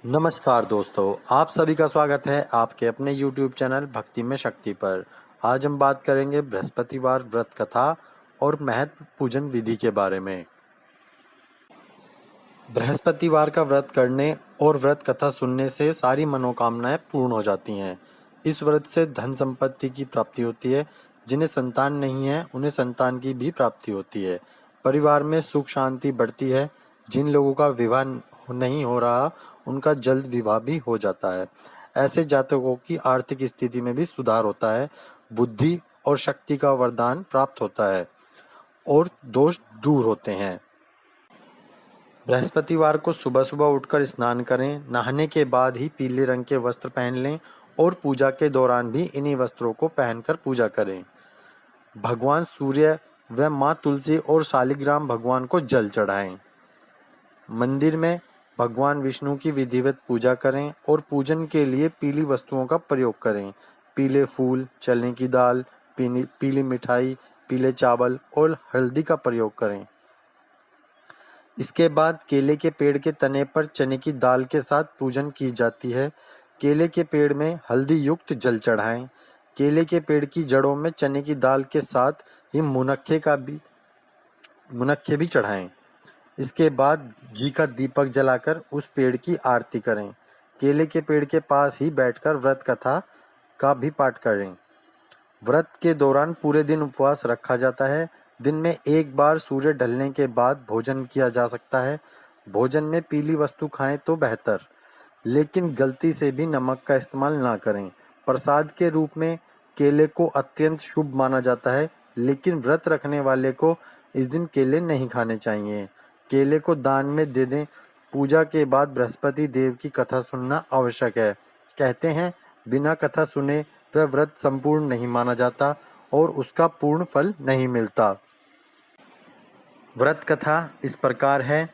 नमस्कार दोस्तों, आप सभी का स्वागत है आपके अपने YouTube चैनल भक्ति में शक्ति पर। आज हम बात करेंगे बृहस्पतिवार व्रत कथा और महत्व पूजन विधि के बारे में। बृहस्पतिवार का व्रत करने और व्रत कथा सुनने से सारी मनोकामनाएं पूर्ण हो जाती हैं। इस व्रत से धन संपत्ति की प्राप्ति होती है। जिन्हें संतान नहीं है उन्हें संतान की भी प्राप्ति होती है। परिवार में सुख शांति बढ़ती है। जिन लोगों का विवाह नहीं हो रहा उनका जल्द विवाह भी हो जाता है। ऐसे जातकों की आर्थिक स्थिति में भी सुधार होता है। बुद्धि और शक्ति का वरदान प्राप्त होता है और दोष दूर होते हैं। बृहस्पतिवार को सुबह सुबह उठकर स्नान करें। नहाने के बाद ही पीले रंग के वस्त्र पहन लें और पूजा के दौरान भी इन्हीं वस्त्रों को पहनकर पूजा करें। भगवान सूर्य व माँ तुलसी और शालिग्राम भगवान को जल चढ़ाएं। मंदिर में भगवान विष्णु की विधिवत पूजा करें और पूजन के लिए पीली वस्तुओं का प्रयोग करें। पीले फूल, चने की दाल, पीली मिठाई, पीले चावल और हल्दी का प्रयोग करें। इसके बाद केले के पेड़ के तने पर चने की दाल के साथ पूजन की जाती है। केले के पेड़ में हल्दी युक्त जल चढ़ाएं। केले के पेड़ की जड़ों में चने की दाल के साथ ही मुनक्खे भी चढ़ाएं। इसके बाद घी का दीपक जलाकर उस पेड़ की आरती करें। केले के पेड़ के पास ही बैठकर व्रत कथा का भी पाठ करें। व्रत के दौरान पूरे दिन उपवास रखा जाता है। दिन में एक बार सूर्य ढलने के बाद भोजन किया जा सकता है। भोजन में पीली वस्तु खाएं तो बेहतर, लेकिन गलती से भी नमक का इस्तेमाल ना करें। प्रसाद के रूप में केले को अत्यंत शुभ माना जाता है, लेकिन व्रत रखने वाले को इस दिन केले नहीं खाने चाहिए। केले को दान में दे दें। पूजा के बाद बृहस्पति देव की कथा सुनना आवश्यक है। कहते हैं बिना कथा सुने वह व्रत संपूर्ण नहीं माना जाता और उसका पूर्ण फल नहीं मिलता। व्रत कथा इस प्रकार है।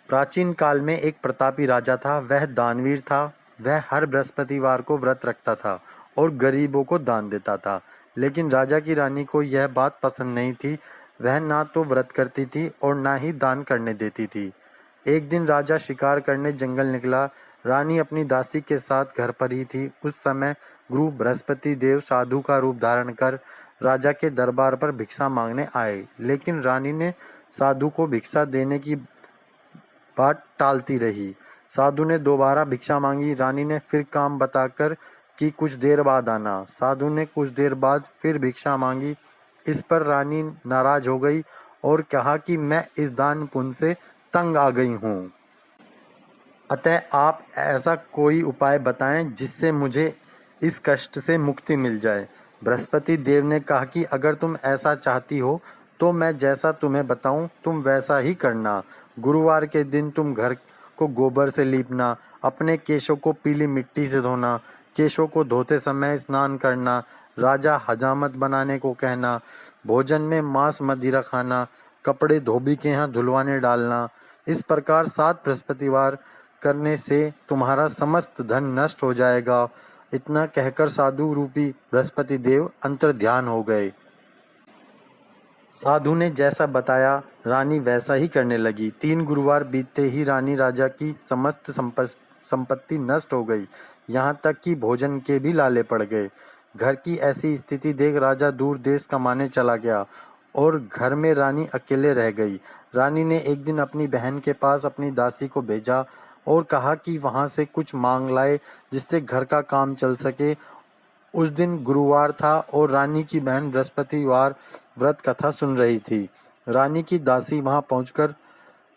प्राचीन काल में एक प्रतापी राजा था। वह दानवीर था। वह हर बृहस्पतिवार को व्रत रखता था और गरीबों को दान देता था। लेकिन राजा की रानी को यह बात पसंद नहीं थी। वह ना तो व्रत करती थी और ना ही दान करने देती थी। एक दिन राजा शिकार करने जंगल निकला। रानी अपनी दासी के साथ घर पर ही थी। उस समय गुरु बृहस्पति देव साधु का रूप धारण कर राजा के दरबार पर भिक्षा मांगने आए, लेकिन रानी ने साधु को भिक्षा देने की बात टालती रही। साधु ने दोबारा भिक्षा मांगी। रानी ने फिर काम बताकर कि कुछ देर बाद आना। साधु ने कुछ देर बाद फिर भिक्षा मांगी। इस पर रानी नाराज हो गई और कहा कि मैं इस दान पुण्य से तंग आ गई हूँ, अतः आप ऐसा कोई उपाय बताएं जिससे मुझे इस कष्ट से मुक्ति मिल जाए। बृहस्पति देव ने कहा कि अगर तुम ऐसा चाहती हो तो मैं जैसा तुम्हें बताऊं तुम वैसा ही करना। गुरुवार के दिन तुम घर को गोबर से लीपना, अपने केशों को पीली मिट्टी से धोना, केशों को धोते समय स्नान करना, राजा हजामत बनाने को कहना, भोजन में मांस मदिरा खाना, कपड़े धोबी के यहाँ धुलवाने डालना। इस प्रकार 7 बृहस्पतिवार करने से तुम्हारा समस्त धन नष्ट हो जाएगा। इतना कहकर साधु रूपी बृहस्पति देव अंतर्ध्यान हो गए। साधु ने जैसा बताया रानी वैसा ही करने लगी। 3 गुरुवार बीतते ही रानी राजा की समस्त संपत्ति नष्ट हो गई। यहाँ तक कि भोजन के भी लाले पड़ गए। घर की ऐसी स्थिति देख राजा दूर देश कमाने चला गया और घर में रानी अकेले रह गई। रानी ने एक दिन अपनी बहन के पास अपनी दासी को भेजा और कहा कि वहां से कुछ मांग लाए जिससे घर का काम चल सके। उस दिन गुरुवार था और रानी की बहन बृहस्पतिवार व्रत कथा सुन रही थी। रानी की दासी वहां पहुंचकर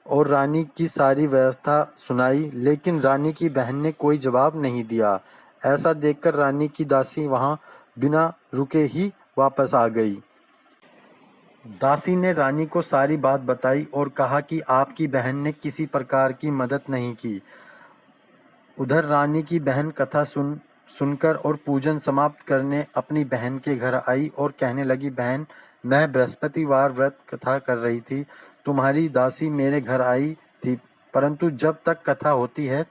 और रानी की सारी व्यवस्था सुनाई, लेकिन रानी की बहन ने कोई जवाब नहीं दिया। ऐसा देखकर रानी की दासी वहां बिना रुके ही वापस आ गई। दासी ने रानी को सारी बात बताई और कहा कि आपकी बहन ने किसी प्रकार की मदद नहीं की। उधर रानी की बहन कथा सुनकर और पूजन समाप्त करने अपनी बहन के घर आई और कहने लगी, बहन, मैं बृहस्पतिवार व्रत कथा कर रही थी। तुम्हारी दासी मेरे घर आई थी, परंतु जब तक कथा होती है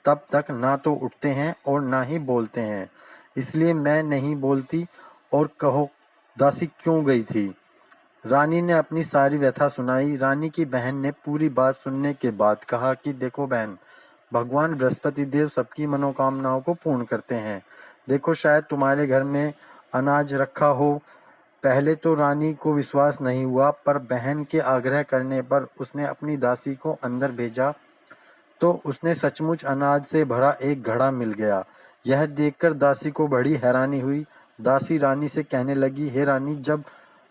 तब तक ना तो उठते हैं और ना ही बोलते हैं। इसलिए मैं नहीं बोलती। और कहो दासी क्यों गई थी? रानी ने अपनी सारी व्यथा सुनाई। रानी की बहन ने पूरी बात सुनने के बाद कहा कि देखो बहन, भगवान बृहस्पति देव सबकी मनोकामनाओं को पूर्ण करते हैं। देखो, शायद तुम्हारे घर में अनाज रखा हो। पहले तो रानी को विश्वास नहीं हुआ, पर बहन के आग्रह करने पर उसने अपनी दासी को अंदर भेजा तो उसने सचमुच अनाज से भरा एक घड़ा मिल गया। यह देखकर दासी को बड़ी हैरानी हुई। दासी रानी से कहने लगी, हे रानी, जब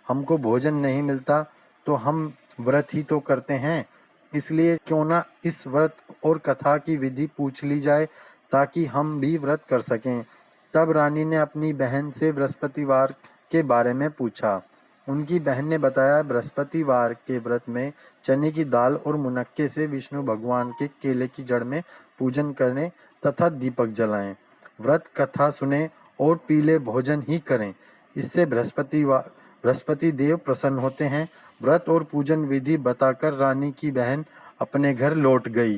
हमको भोजन नहीं मिलता तो हम व्रत ही तो करते हैं, इसलिए क्यों ना इस व्रत और कथा की विधि पूछ ली जाए ताकि हम भी व्रत कर सकें। तब रानी ने अपनी बहन से बृहस्पतिवार के बारे में पूछा। उनकी बहन ने बताया, बृहस्पतिवार के व्रत में चने की दाल और मुनक्के से विष्णु भगवान के केले की जड़ में पूजन करें तथा दीपक जलाएं, व्रत कथा सुने और पीले भोजन ही करें। इससे बृहस्पति देव प्रसन्न होते हैं। व्रत और पूजन विधि बताकर रानी की बहन अपने घर लौट गई।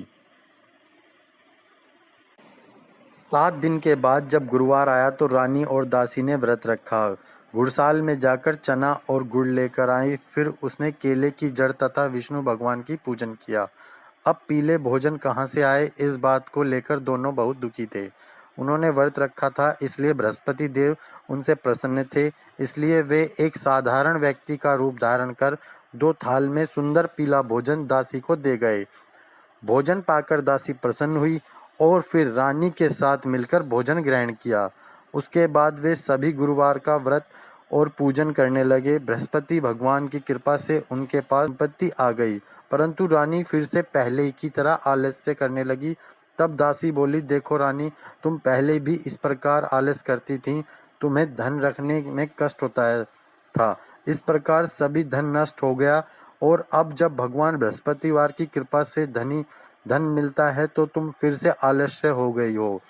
7 दिन के बाद जब गुरुवार आया तो रानी और दासी ने व्रत रखा। गुड़साल में जाकर चना और गुड़ लेकर आई। फिर उसने केले की जड़ तथा विष्णु भगवान की पूजन किया। अब पीले भोजन कहाँ से आए, इस बात को लेकर दोनों बहुत दुखी थे। उन्होंने व्रत रखा था, इसलिए बृहस्पति देव उनसे प्रसन्न थे। इसलिए वे एक साधारण व्यक्ति का रूप धारण कर 2 थाल में सुंदर पीला भोजन दासी को दे गए। भोजन पाकर दासी प्रसन्न हुई और फिर रानी के साथ मिलकर भोजन ग्रहण किया। उसके बाद वे सभी गुरुवार का व्रत और पूजन करने लगे। बृहस्पति भगवान की कृपा से उनके पास संपत्ति आ गई, परंतु रानी फिर से पहले की तरह आलस्य करने लगी। तब दासी बोली, देखो रानी, तुम पहले भी इस प्रकार आलस करती थी, तुम्हें धन रखने में कष्ट होता था। इस प्रकार सभी धन नष्ट हो गया और अब जब भगवान बृहस्पतिवार की कृपा से धन मिलता है तो तुम फिर से आलस्य हो गई हो।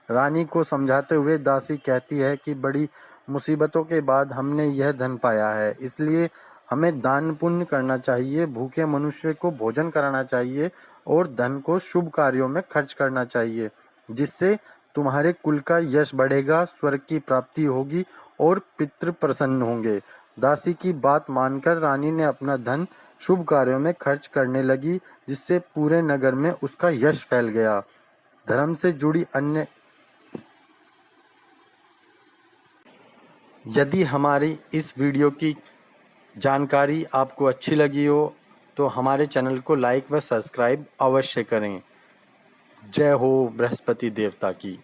रानी को समझाते हुए दासी कहती है कि बड़ी मुसीबतों के बाद हमने यह धन पाया है, इसलिए हमें दान पुण्य करना चाहिए, भूखे मनुष्य को भोजन कराना चाहिए और धन को शुभ कार्यों में खर्च करना चाहिए, जिससे तुम्हारे कुल का यश बढ़ेगा, स्वर्ग की प्राप्ति होगी और पितृ प्रसन्न होंगे। दासी की बात मानकर रानी ने अपना धन शुभ कार्यों में खर्च करने लगी, जिससे पूरे नगर में उसका यश फैल गया। धर्म से जुड़ी अन्य यदि हमारी इस वीडियो की जानकारी आपको अच्छी लगी हो तो हमारे चैनल को लाइक व सब्सक्राइब अवश्य करें। जय हो बृहस्पति देवता की।